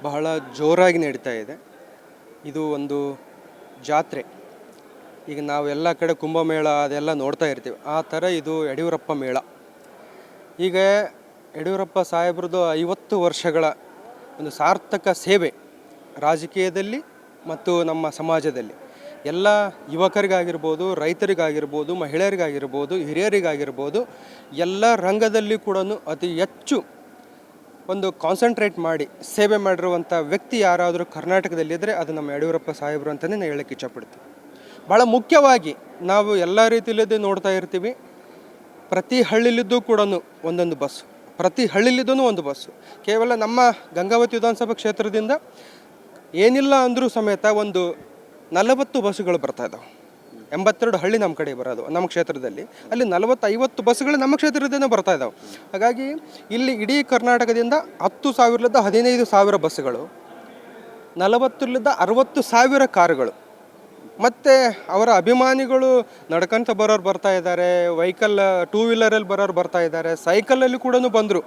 ಬಹಳ ಜೋರಾಗಿ ನಡೀತಾ ಇದೆ. ಇದು ಒಂದು ಜಾತ್ರೆ. ಈಗ ನಾವು ಎಲ್ಲ ಕಡೆ ಕುಂಭಮೇಳ ಅದೆಲ್ಲ ನೋಡ್ತಾ ಇರ್ತೀವಿ. ಆ ಥರ ಇದು ಯಡಿಯೂರಪ್ಪ ಮೇಳ. ಈಗ ಯಡಿಯೂರಪ್ಪ ಸಾಹೇಬ್ರದ್ದು 50 ವರ್ಷಗಳ ಒಂದು ಸಾರ್ಥಕ ಸೇವೆ ರಾಜಕೀಯದಲ್ಲಿ ಮತ್ತು ನಮ್ಮ ಸಮಾಜದಲ್ಲಿ ಎಲ್ಲ ಯುವಕರಿಗಾಗಿರ್ಬೋದು, ರೈತರಿಗಾಗಿರ್ಬೋದು, ಮಹಿಳೆಯರಿಗಾಗಿರ್ಬೋದು, ಹಿರಿಯರಿಗಾಗಿರ್ಬೋದು, ಎಲ್ಲ ರಂಗದಲ್ಲಿ ಕೂಡ ಅತಿ ಹೆಚ್ಚು ಒಂದು ಕಾನ್ಸಂಟ್ರೇಟ್ ಮಾಡಿ ಸೇವೆ ಮಾಡಿರುವಂಥ ವ್ಯಕ್ತಿ ಯಾರಾದರೂ ಕರ್ನಾಟಕದಲ್ಲಿದ್ದರೆ ಅದು ನಮ್ಮ ಯಡಿಯೂರಪ್ಪ ಸಾಹೇಬರು ಅಂತಲೇ ನಾನು ಹೇಳೋಕ್ಕೆ ಇಷ್ಟಪಡ್ತೀನಿ. ಭಾಳ ಮುಖ್ಯವಾಗಿ ನಾವು ಎಲ್ಲ ರೀತಿಯಲ್ಲಿದ್ದು ನೋಡ್ತಾ ಇರ್ತೀವಿ. ಪ್ರತಿ ಹಳ್ಳಿಲಿದ್ದು ಕೂಡ ಒಂದೊಂದು ಬಸ್ಸು, ಪ್ರತಿ ಹಳ್ಳಿಲಿದ್ದೂ ಒಂದು ಬಸ್ಸು. ಕೇವಲ ನಮ್ಮ ಗಂಗಾವತಿ ವಿಧಾನಸಭಾ ಕ್ಷೇತ್ರದಿಂದ ಏನಿಲ್ಲ ಅಂದರೂ ಸಮೇತ ಒಂದು 40 ಬಸ್ಸುಗಳು ಬರ್ತಾ ಇದ್ದಾವೆ. 82 ಹಳ್ಳಿ ನಮ್ಮ ಕಡೆ ಬರೋದು ನಮ್ಮ ಕ್ಷೇತ್ರದಲ್ಲಿ. ಅಲ್ಲಿ 40-50 ಬಸ್ಸುಗಳು ನಮ್ಮ ಕ್ಷೇತ್ರದಿಂದ ಬರ್ತಾ ಇದ್ದಾವೆ. ಹಾಗಾಗಿ ಇಲ್ಲಿ ಇಡೀ ಕರ್ನಾಟಕದಿಂದ 10,000ರಿಂದ 15,000 ಬಸ್ಸುಗಳು, 40ರಿಂದ 60,000 ಕಾರುಗಳು, ಮತ್ತು ಅವರ ಅಭಿಮಾನಿಗಳು ನಡ್ಕೊಂತ ಬರೋರು ಬರ್ತಾ ಇದ್ದಾರೆ, ವೆಹಿಕಲ್ 2 ವೀಲರಲ್ಲಿ ಬರೋರು ಬರ್ತಾ ಇದ್ದಾರೆ, ಸೈಕಲಲ್ಲಿ ಕೂಡ ಬಂದರು.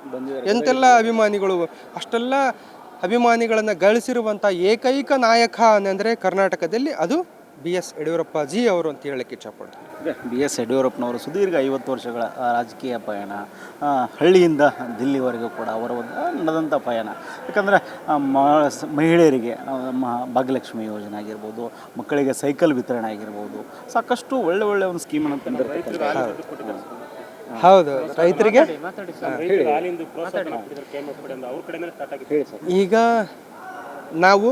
ಎಂತೆಲ್ಲ ಅಭಿಮಾನಿಗಳು, ಅಷ್ಟೆಲ್ಲ ಅಭಿಮಾನಿಗಳನ್ನು ಗಳಿಸಿರುವಂಥ ಏಕೈಕ ನಾಯಕ ಅಂದರೆ ಕರ್ನಾಟಕದಲ್ಲಿ ಅದು BS ಯಡಿಯೂರಪ್ಪ ಜಿ ಅವರು ಅಂತ ಹೇಳಕ್ಕೆ ಇಷ್ಟಪಡ್ತೀನಿ. BS ಯಡಿಯೂರಪ್ಪನವರು ಸುದೀರ್ಘ 50 ವರ್ಷಗಳ ರಾಜಕೀಯ ಪಯಣ, ಹಳ್ಳಿಯಿಂದ ದಿಲ್ಲಿವರೆಗೂ ಕೂಡ ಅವರ ಒಂದು ನಡೆದಂಥ ಪಯಣ. ಯಾಕಂದರೆ ಮಹಿಳೆಯರಿಗೆ ಭಾಗ್ಯಲಕ್ಷ್ಮಿ ಯೋಜನೆ ಆಗಿರ್ಬೋದು, ಮಕ್ಕಳಿಗೆ ಸೈಕಲ್ ವಿತರಣೆ ಆಗಿರ್ಬೋದು, ಸಾಕಷ್ಟು ಒಳ್ಳೆ ಒಂದು ಸ್ಕೀಮನ್ನು ತಂದಿರ್ತಾರೆ. ಹೌದು, ರೈತರಿಗೆ ಈಗ ನಾವು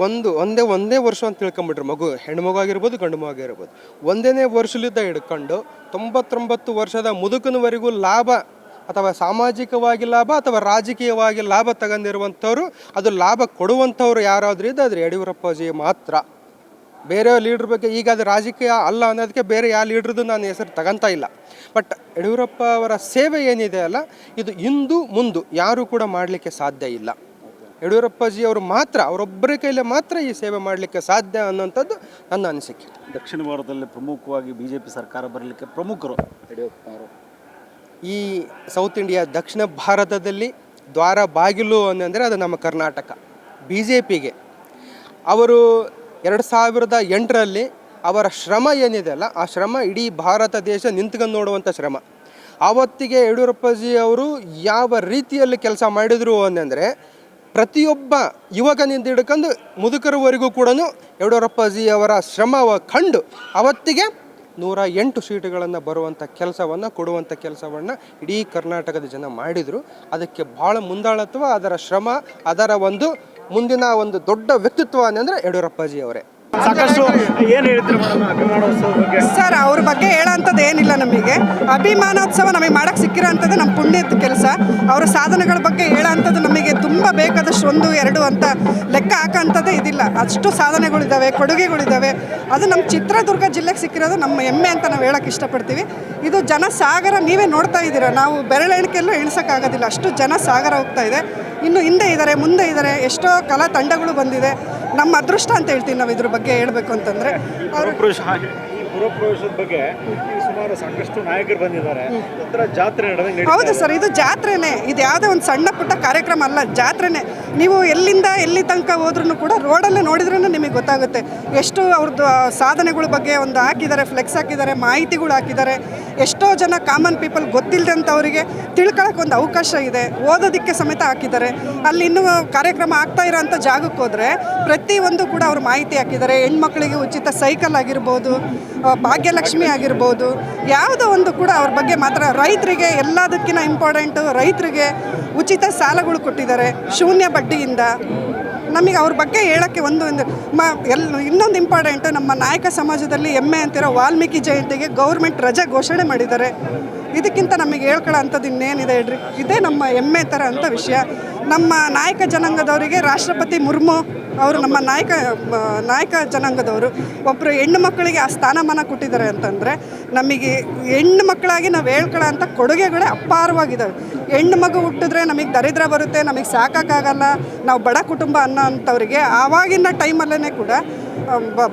ಒಂದೇ ವರ್ಷ ಅಂತ ತಿಳ್ಕೊಂಬಿಟ್ರೆ ಮಗು, ಹೆಣ್ಮಗು ಆಗಿರ್ಬೋದು, ಗಂಡು ಮಗು ಆಗಿರ್ಬೋದು, ಒಂದನೇ ವರ್ಷಲಿದ್ದ ಹಿಡ್ಕೊಂಡು 99 ವರ್ಷದ ಮುದುಕನವರೆಗೂ ಲಾಭ ಅಥವಾ ಸಾಮಾಜಿಕವಾಗಿ ಲಾಭ ಅಥವಾ ರಾಜಕೀಯವಾಗಿ ಲಾಭ ತಗೊಂಡಿರುವಂಥವ್ರು, ಅದು ಲಾಭ ಕೊಡುವಂಥವ್ರು ಯಾರಾದರೂ ಇದ್ದರೆ ಅದು ಯಡಿಯೂರಪ್ಪಾಜಿ ಮಾತ್ರ. ಬೇರೆ ಲೀಡ್ರ್ ಬಗ್ಗೆ ಈಗ ಅದು ರಾಜಕೀಯ ಅಲ್ಲ ಅನ್ನೋದಕ್ಕೆ ಬೇರೆ ಯಾವ ಲೀಡ್ರದ್ದು ನಾನು ಹೆಸರು ತಗೊಂತಾ ಇಲ್ಲ. ಬಟ್ ಯಡಿಯೂರಪ್ಪ ಅವರ ಸೇವೆ ಏನಿದೆ ಅಲ್ಲ, ಇದು ಇಂದು ಮುಂದು ಯಾರೂ ಕೂಡ ಮಾಡಲಿಕ್ಕೆ ಸಾಧ್ಯ ಇಲ್ಲ. ಯಡಿಯೂರಪ್ಪಾಜಿ ಅವರು ಮಾತ್ರ, ಅವರೊಬ್ಬರ ಕೈಲೇ ಮಾತ್ರ ಈ ಸೇವೆ ಮಾಡಲಿಕ್ಕೆ ಸಾಧ್ಯ ಅನ್ನೋಂಥದ್ದು ನನ್ನ ಅನಿಸಿಕೆ. ದಕ್ಷಿಣ ಭಾರತದಲ್ಲಿ ಪ್ರಮುಖವಾಗಿ BJP ಸರ್ಕಾರ ಬರಲಿಕ್ಕೆ ಪ್ರಮುಖರು ಯಡಿಯೂರಪ್ಪನವರು. ಈ ಸೌತ್ ಇಂಡಿಯಾ, ದಕ್ಷಿಣ ಭಾರತದಲ್ಲಿ ದ್ವಾರ ಬಾಗಿಲು ಅಂದರೆ ಅದು ನಮ್ಮ ಕರ್ನಾಟಕ. BJPಗೆ ಅವರು 2008ರಲ್ಲಿ ಅವರ ಶ್ರಮ ಏನಿದೆ ಅಲ್ಲ, ಆ ಶ್ರಮ ಇಡೀ ಭಾರತ ದೇಶ ನಿಂತ್ಕೊಂಡು ನೋಡುವಂಥ ಶ್ರಮ. ಆವತ್ತಿಗೆ ಯಡಿಯೂರಪ್ಪಾಜಿ ಅವರು ಯಾವ ರೀತಿಯಲ್ಲಿ ಕೆಲಸ ಮಾಡಿದರು ಅಂದರೆ ಪ್ರತಿಯೊಬ್ಬ ಯುವಕನಿಂದ ಹಿಡ್ಕೊಂಡು ಮುದುಕರವರೆಗೂ ಕೂಡ ಯಡಿಯೂರಪ್ಪಾಜಿ ಅವರ ಶ್ರಮ ಕಂಡು ಅವತ್ತಿಗೆ 108 ಸೀಟುಗಳನ್ನು ಬರುವಂಥ ಕೆಲಸವನ್ನು ಕೊಡುವಂಥ ಕೆಲಸವನ್ನು ಇಡೀ ಕರ್ನಾಟಕದ ಜನ ಮಾಡಿದರು. ಅದಕ್ಕೆ ಭಾಳ ಮುಂದಾಳತ್ವ, ಅದರ ಶ್ರಮ, ಅದರ ಒಂದು ಮುಂದಿನ ಒಂದು ದೊಡ್ಡ ವ್ಯಕ್ತಿತ್ವ ಅಂದರೆ ಯಡಿಯೂರಪ್ಪಾಜಿ ಅವರೇ. ಸಾಕಷ್ಟು ಏನು ಹೇಳ್ತೀರಿ ಅಭಿಮಾನೋತ್ಸವ ಬಗ್ಗೆ? ಸರ್, ಅವ್ರ ಬಗ್ಗೆ ಹೇಳೋಂಥದ್ದು ಏನಿಲ್ಲ. ನಮಗೆ ಅಭಿಮಾನೋತ್ಸವ ನಮಗೆ ಮಾಡೋಕ್ಕೆ ಸಿಕ್ಕಿರೋ ಅಂಥದ್ದು ನಮ್ಮ ಪುಣ್ಯದ ಕೆಲಸ. ಅವರ ಸಾಧನೆಗಳ ಬಗ್ಗೆ ಹೇಳೋಂಥದ್ದು ನಮಗೆ ತುಂಬ ಬೇಕಾದಷ್ಟು 1-2 ಅಂತ ಲೆಕ್ಕ ಹಾಕೋಂಥದ್ದೇ ಇದಿಲ್ಲ. ಅಷ್ಟು ಸಾಧನೆಗಳಿದ್ದಾವೆ, ಕೊಡುಗೆಗಳಿದ್ದಾವೆ. ಅದು ನಮ್ಮ ಚಿತ್ರದುರ್ಗ ಜಿಲ್ಲೆಗೆ ಸಿಕ್ಕಿರೋದು ನಮ್ಮ ಹೆಮ್ಮೆ ಅಂತ ನಾವು ಹೇಳೋಕ್ಕೆ ಇಷ್ಟಪಡ್ತೀವಿ. ಇದು ಜನಸಾಗರ, ನೀವೇ ನೋಡ್ತಾ ಇದ್ದೀರಾ. ನಾವು ಬೆರಳೆಣಿಕೆಯಲ್ಲೂ ಎಣಿಸೋಕ್ಕಾಗೋದಿಲ್ಲ, ಅಷ್ಟು ಜನಸಾಗರ ಹೋಗ್ತಾ ಇದೆ. ಇನ್ನು ಹಿಂದೆ ಇದ್ದಾರೆ, ಮುಂದೆ ಇದ್ದಾರೆ, ಎಷ್ಟೋ ಕಲಾ ತಂಡಗಳು ಬಂದಿದೆ. ನಮ್ಮ ಅದೃಷ್ಟ ಅಂತ ಹೇಳ್ತೀವಿ ನಾವು ಇದ್ರ ಬಗ್ಗೆ ಹೇಳಬೇಕು ಅಂತಂದರೆ. ಪುರಪ್ರವೇಶದ ಬಗ್ಗೆ ಸುಮಾರು ಸಾಕಷ್ಟು ನಾಯಕರು ಬಂದಿದ್ದಾರೆ. ಒಂಥರ ಜಾತ್ರೆ ನಡೆದಂಗೆ. ಹೌದು ಸರ್, ಇದು ಜಾತ್ರೆನೇ. ಇದು ಯಾವುದೇ ಒಂದು ಸಣ್ಣ ಪುಟ್ಟ ಕಾರ್ಯಕ್ರಮ ಅಲ್ಲ, ಜಾತ್ರೆನೇ. ನೀವು ಎಲ್ಲಿಂದ ಎಲ್ಲಿ ತನಕ ಹೋದ್ರೂ ಕೂಡ ರೋಡಲ್ಲೇ ನೋಡಿದ್ರೂ ನಿಮಗೆ ಗೊತ್ತಾಗುತ್ತೆ ಎಷ್ಟು ಅವ್ರದ್ದು ಸಾಧನೆಗಳ ಬಗ್ಗೆ ಒಂದು ಹಾಕಿದ್ದಾರೆ, ಫ್ಲೆಕ್ಸ್ ಹಾಕಿದ್ದಾರೆ, ಮಾಹಿತಿಗಳು ಹಾಕಿದ್ದಾರೆ. ಎಷ್ಟೋ ಜನ ಕಾಮನ್ ಪೀಪಲ್ ಗೊತ್ತಿಲ್ಲದಂಥವರಿಗೆ ತಿಳ್ಕೊಳ್ಳೋಕೆ ಒಂದು ಅವಕಾಶ ಇದೆ, ಓದೋದಕ್ಕೆ ಸಮೇತ ಹಾಕಿದ್ದಾರೆ. ಅಲ್ಲಿ ಇನ್ನೂ ಕಾರ್ಯಕ್ರಮ ಆಗ್ತಾ ಇರೋಂಥ ಜಾಗಕ್ಕೆ ಹೋದರೆ ಪ್ರತಿಯೊಂದು ಕೂಡ ಅವ್ರು ಮಾಹಿತಿ ಹಾಕಿದ್ದಾರೆ. ಹೆಣ್ಮಕ್ಳಿಗೆ ಉಚಿತ ಸೈಕಲ್ ಆಗಿರ್ಬೋದು, ಭಾಗ್ಯಲಕ್ಷ್ಮಿ ಆಗಿರ್ಬೋದು, ಯಾವುದೋ ಒಂದು ಕೂಡ ಅವ್ರ ಬಗ್ಗೆ ಮಾತ್ರ. ರೈತರಿಗೆ ಎಲ್ಲದಕ್ಕಿಂತ ಇಂಪಾರ್ಟೆಂಟು, ರೈತರಿಗೆ ಉಚಿತ ಸಾಲಗಳು ಕೊಟ್ಟಿದ್ದಾರೆ ಶೂನ್ಯ ಬಡ್ಡಿಯಿಂದ. ನಮಗೆ ಅವ್ರ ಬಗ್ಗೆ ಹೇಳೋಕ್ಕೆ ಇನ್ನೊಂದು ಇಂಪಾರ್ಟೆಂಟು, ನಮ್ಮ ನಾಯಕ ಸಮಾಜದಲ್ಲಿ ಹೆಮ್ಮೆ ಅಂತಿರೋ ವಾಲ್ಮೀಕಿ ಜಯಂತಿಗೆ ಗೌರ್ಮೆಂಟ್ ರಜೆ ಘೋಷಣೆ ಮಾಡಿದ್ದಾರೆ. ಇದಕ್ಕಿಂತ ನಮಗೆ ಹೇಳ್ಕೊಳ್ಳೋ ಅಂಥದ್ದು ಇನ್ನೇನಿದೆ ಹೇಳ್ರಿ. ಇದೇ ನಮ್ಮ ಹೆಮ್ಮೆ ಥರ ಅಂಥ ವಿಷಯ. ನಮ್ಮ ನಾಯಕ ಜನಾಂಗದವರಿಗೆ ರಾಷ್ಟ್ರಪತಿ ಮುರ್ಮು ಅವರು ನಮ್ಮ ನಾಯಕ ಜನಾಂಗದವರು ಒಬ್ಬರು ಹೆಣ್ಣು ಮಕ್ಕಳಿಗೆ ಆ ಸ್ಥಾನಮಾನ ಕೊಟ್ಟಿದ್ದಾರೆ ಅಂತಂದರೆ ನಮಗೆ ಹೆಣ್ಣು ಮಕ್ಕಳಾಗಿ ನಾವು ಹೇಳ್ಕೊಳ್ಳೋ ಅಂಥ ಕೊಡುಗೆಗಳೇ ಅಪಾರವಾಗಿದ್ದಾವೆ. ಹೆಣ್ಣು ಮಗು ಹುಟ್ಟಿದ್ರೆ ನಮಗೆ ದರಿದ್ರ ಬರುತ್ತೆ, ನಮಗೆ ಸಾಕೋಕ್ಕಾಗಲ್ಲ, ನಾವು ಬಡ ಕುಟುಂಬ ಅನ್ನೋ ಅಂಥವ್ರಿಗೆ ಆವಾಗಿನ ಟೈಮಲ್ಲೇ ಕೂಡ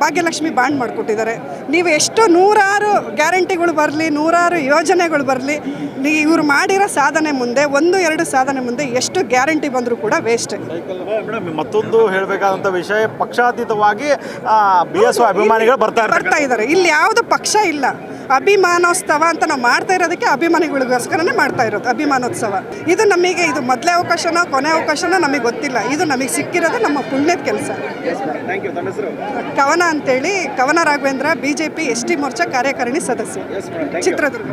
ಭಾಗ್ಯಲಕ್ಷ್ಮಿ ಬಾಂಡ್ ಮಾಡಿಕೊಟ್ಟಿದ್ದಾರೆ. ನೀವು ಎಷ್ಟು ನೂರಾರು ಗ್ಯಾರಂಟಿಗಳು ಬರಲಿ, ನೂರಾರು ಯೋಜನೆಗಳು ಬರಲಿ, ಇವರು ಮಾಡಿರೋ ಸಾಧನೆ ಮುಂದೆ 1-2 ಸಾಧನೆ ಮುಂದೆ ಎಷ್ಟು ಗ್ಯಾರಂಟಿ ಬಂದರೂ ಕೂಡ ವೇಸ್ಟ್. ಮೇಡಮ್, ಮತ್ತೊಂದು ಹೇಳಬೇಕಾದಂಥ ವಿಷಯ, ಪಕ್ಷಾತೀತವಾಗಿ BSY ಅಭಿಮಾನಿಗಳು ಬರ್ತಾ ಇದ್ದಾರೆ. ಇಲ್ಲಿ ಯಾವುದು ಪಕ್ಷ ಇಲ್ಲ, ಅಭಿಮಾನೋತ್ಸವ ಅಂತ ನಾವು ಮಾಡ್ತಾ ಇರೋದಕ್ಕೆ ಅಭಿಮಾನಿಗಳಿಗೋಸ್ಕರನೇ ಮಾಡ್ತಾ ಇರೋದು ಅಭಿಮಾನೋತ್ಸವ. ಇದು ನಮಗೆ ಇದು ಮೊದಲೇ ಅವಕಾಶನೋ ಕೊನೆ ಅವಕಾಶನೋ ನಮಗೆ ಗೊತ್ತಿಲ್ಲ. ಇದು ನಮಗೆ ಸಿಕ್ಕಿರೋದು ನಮ್ಮ ಪುಣ್ಯದ ಕೆಲಸ. ಕವನ ಅಂತೇಳಿ, ಕವನ ರಾಘವೇಂದ್ರ, BJP ST ಮೋರ್ಚಾ ಕಾರ್ಯಕಾರಿಣಿ ಸದಸ್ಯ, ಚಿತ್ರದುರ್ಗ.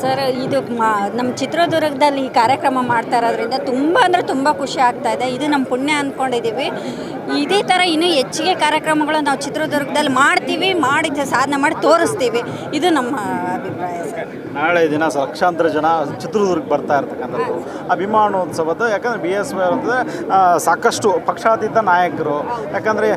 ಸರ್, ಇದು ನಮ್ಮ ಚಿತ್ರದುರ್ಗದಲ್ಲಿ ಈ ಕಾರ್ಯಕ್ರಮ ಮಾಡ್ತಾ ಇರೋದ್ರಿಂದ ತುಂಬ ಅಂದರೆ ತುಂಬ ಖುಷಿ ಆಗ್ತಾ ಇದೆ. ಇದು ನಮ್ಮ ಪುಣ್ಯ ಅಂದ್ಕೊಂಡಿದ್ದೀವಿ. ಇದೇ ಥರ ಇನ್ನೂ ಹೆಚ್ಚಿಗೆ ಕಾರ್ಯಕ್ರಮಗಳು ನಾವು ಚಿತ್ರದುರ್ಗದಲ್ಲಿ ಮಾಡ್ತೀವಿ, ಮಾಡಿದ ಸಾಧನೆ ಮಾಡಿ ತೋರಿಸ್ತೀವಿ. ಇದು ನಮ್ಮ ಅಭಿಪ್ರಾಯ ಸರ್. ನಾಳೆ ದಿನ ಲಕ್ಷಾಂತರ ಜನ ಚಿತ್ರದುರ್ಗ ಬರ್ತಾ ಇರ್ತಕ್ಕಂಥದ್ದು ಅಭಿಮಾನೋತ್ಸವದ. ಯಾಕಂದರೆ BSY ಅಂತಂದರೆ ಸಾಕಷ್ಟು ಪಕ್ಷಾತೀತ ನಾಯಕರು, ಯಾಕಂದರೆ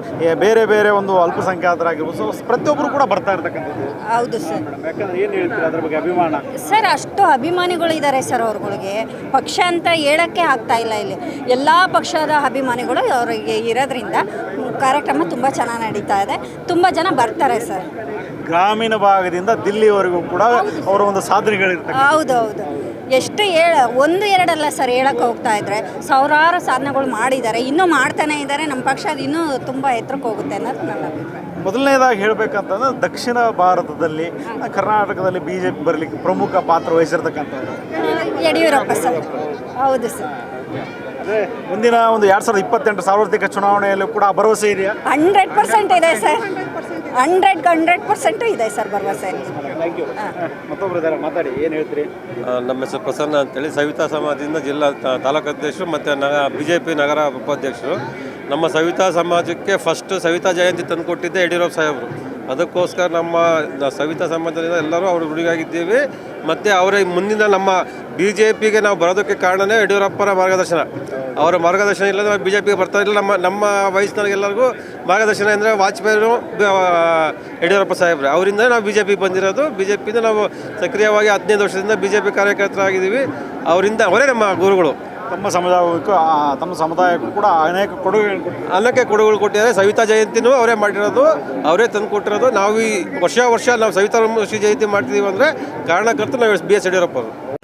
ಬೇರೆ ಬೇರೆ ಒಂದು ಅಲ್ಪಸಂಖ್ಯಾತರಾಗಿರ್ಬೋದು, ಸೊ ಪ್ರತಿಯೊಬ್ಬರು ಕೂಡ ಬರ್ತಾ ಇರ್ತಕ್ಕಂಥದ್ದು. ಹೌದು ಸರ್. ಯಾಕಂದರೆ ಏನು ಹೇಳ್ತೀರಾ ಅದ್ರ ಬಗ್ಗೆ ಅಭಿಮಾನ? ಸರ್, ಅಷ್ಟು ಅಭಿಮಾನಿಗಳು ಇದ್ದಾರೆ ಸರ್. ಅವ್ರುಗಳಿಗೆ ಪಕ್ಷ ಅಂತ ಹೇಳೋಕ್ಕೆ ಆಗ್ತಾ ಇಲ್ಲ. ಇಲ್ಲಿ ಎಲ್ಲ ಪಕ್ಷದ ಅಭಿಮಾನಿಗಳು ಅವರಿಗೆ ಇರೋದ್ರಿಂದ ಕಾರ್ಯಕ್ರಮ ತುಂಬ ಚೆನ್ನಾಗಿ ನಡೀತಾ ಇದೆ. ತುಂಬ ಜನ ಬರ್ತಾರೆ ಸರ್. ಗ್ರಾಮೀಣ ಭಾಗದಿಂದ ದಿಲ್ಲಿವರೆಗೂ ಕೂಡ ಅವರ ಒಂದು ಸಾಧನೆಗಳಿರ್ತವೆ. ಹೌದೌದು. ಎಷ್ಟು 1-2 ಅಲ್ಲ ಸರ್, ಹೇಳಕ್ಕೆ ಹೋಗ್ತಾ ಇದ್ರೆ ಸಾವಿರಾರು ಸಾಧನೆಗಳು ಮಾಡಿದ್ದಾರೆ, ಇನ್ನೂ ಮಾಡ್ತಾನೆ ಇದ್ದಾರೆ. ನಮ್ಮ ಪಕ್ಷ ಇನ್ನೂ ತುಂಬ ಎತ್ತರಕ್ಕೆ ಹೋಗುತ್ತೆ ಅನ್ನೋದು ನನ್ನ ಅಭಿಪ್ರಾಯ. ಮೊದಲನೇದಾಗಿ ಹೇಳಬೇಕಂತಂದ್ರೆ ದಕ್ಷಿಣ ಭಾರತದಲ್ಲಿ, ಕರ್ನಾಟಕದಲ್ಲಿ BJP ಬರಲಿಕ್ಕೆ ಪ್ರಮುಖ ಪಾತ್ರ ವಹಿಸಿರ್ತಕ್ಕಂಥದ್ದು ಯಡಿಯೂರಪ್ಪ ಸರ್. ಹೌದು ಸರ್. ಅದೇ ಮುಂದಿನ ಒಂದು 2028 ಸಾರ್ವತ್ರಿಕ ಚುನಾವಣೆಯಲ್ಲೂ ಕೂಡ ಭರವಸೆ ಇದೆಯಾ? 100% ಇದೆ ಸರ್. 100% ಇದೆ ಸರ್ ಭರವಸೆ. ಮತ್ತೊಬ್ಬರು ಇದ್ದಾರೆ, ಮಾತಾಡಿ, ಏನು ಹೇಳ್ತೀರಿ? ನಮ್ಮ ಹೆಸರು ಪ್ರಸನ್ನ ಅಂತೇಳಿ, ಸವಿತಾ ಸಮಾಜದಿಂದ ಜಿಲ್ಲಾ ತಾಲೂಕು ಅಧ್ಯಕ್ಷರು ಮತ್ತು BJP ನಗರ ಉಪಾಧ್ಯಕ್ಷರು. ನಮ್ಮ ಸವಿತಾ ಸಮಾಜಕ್ಕೆ ಫಸ್ಟ್ ಸವಿತಾ ಜಯಂತಿ ತಂದುಕೊಟ್ಟಿದ್ದೆ ಯಡಿಯೂರಪ್ಪ ಸಾಹೇಬರು. ಅದಕ್ಕೋಸ್ಕರ ನಮ್ಮ ಸವಿತಾ ಸಮಾಜದಿಂದ ಎಲ್ಲರೂ ಅವ್ರ ಹುಡುಗಾಗಿದ್ದೀವಿ. ಮತ್ತು ಅವರ ಮುಂದಿನ ನಮ್ಮ BJPಗೆ ನಾವು ಬರೋದಕ್ಕೆ ಕಾರಣವೇ ಯಡಿಯೂರಪ್ಪರ ಮಾರ್ಗದರ್ಶನ. ಅವರ ಮಾರ್ಗದರ್ಶನ ಇಲ್ಲದೆ ನಾವು BJPಗೆ ಬರ್ತಾ ಇಲ್ಲ. ನಮ್ಮ ವಯಸ್ಸಿನವ್ರಿಗೆಲ್ಲರಿಗೂ ಮಾರ್ಗದರ್ಶನ ಅಂದರೆ ವಾಜಪೇಯಿರು, ಯಡಿಯೂರಪ್ಪ ಸಾಹೇಬ್ರೆ, ಅವರಿಂದ ನಾವು BJPಗೆ ಬಂದಿರೋದು. BJPಯಿಂದ ನಾವು ಸಕ್ರಿಯವಾಗಿ 15 ವರ್ಷದಿಂದ BJP ಕಾರ್ಯಕರ್ತರಾಗಿದ್ದೀವಿ. ಅವರೇ ನಮ್ಮ ಗುರುಗಳು. ತಮ್ಮ ಸಮುದಾಯಕ್ಕೂ ಕೂಡ ಅನೇಕ ಕೊಡುಗೆಗಳು ಕೊಟ್ಟಿದ್ದಾರೆ. ಸವಿತಾ ಜಯಂತಿನೂ ಅವರೇ ಮಾಡಿರೋದು, ಅವರೇ ತಂದು ಕೊಟ್ಟಿರೋದು. ನಾವು ಈ ವರ್ಷ ನಾವು ಸವಿತಾ ಜಯಂತಿ ಮಾಡ್ತಿದ್ದೀವಿ ಅಂದರೆ ಕಾರಣಕರ್ತರು ನಾವು BS ಯಡಿಯೂರಪ್ಪ ಅವರು.